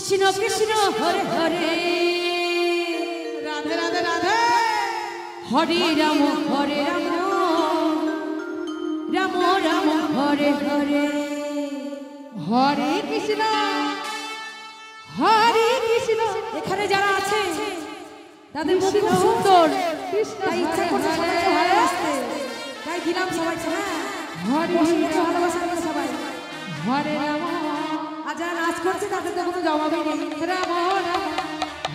কৃষ্ণ কৃষ্ণ হরে হরে রাধে রাধে রাধে হরে রাম রাম রাম হরে হরে হরে কৃষ্ণ এখানে যারা আছে তাদের মুখ খুব সুন্দর, তাই ইচ্ছা করছে সবাইকে ভালোবাসতে, তাই দিলাম সবাইকে। হ্যাঁ ভালোবাসা সবাই। হরে রাম আর যারা নাচ করছে তাদের তো কোনো জবাবই নেই। রাম রাম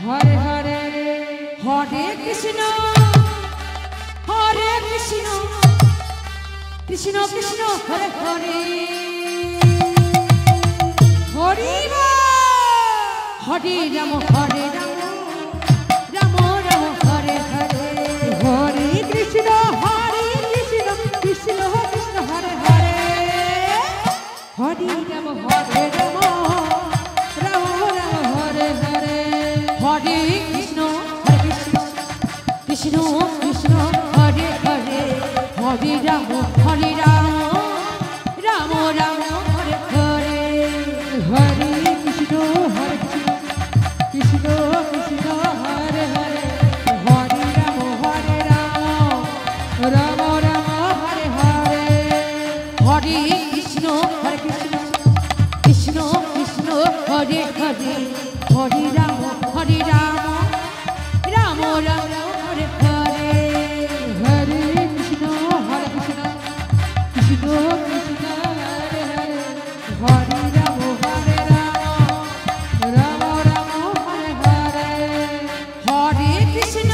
হরে হরে হরে কৃষ্ণ কৃষ্ণ কৃষ্ণ হরে হরে হরি হরে রাম রাম রাম হরে হরে হরে কৃষ্ণ কৃষ্ণ কৃষ্ণ হরে হরে হরে রাম রাম রাম হরে হরে হরে কৃষ্ণ কৃষ্ণ কৃষ্ণ হরে হরে হরে রাম রাম রাম হরে হরে হরে কৃষ্ণ কৃষ্ণ কৃষ্ণ হরে হরে হরে রাম রাম রাম হরে হরে হরে কৃষ্ণ কৃষ্ণ কৃষ্ণ হরে হরে হরে রাম রাম রাম হরে হরে হরে কৃষ্ণ কৃষ্ণ কৃষ্ণ হরে হরে হরে রাম রাম রাম হরে হরে হরে কৃষ্ণ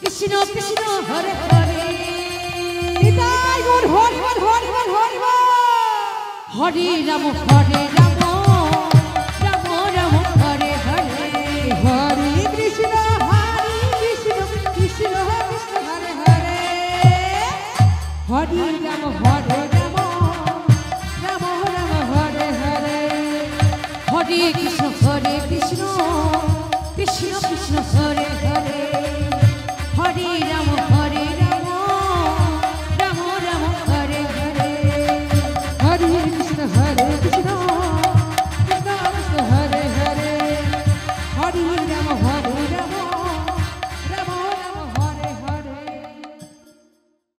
কৃষ্ণ কৃষ্ণ হরে হরে নিতাই গৌর হর হর হর হর হর হরে রাম রাম হরে হরে হরে কৃষ্ণ কৃষ্ণ কৃষ্ণ হরে হরে হরে রাম হরে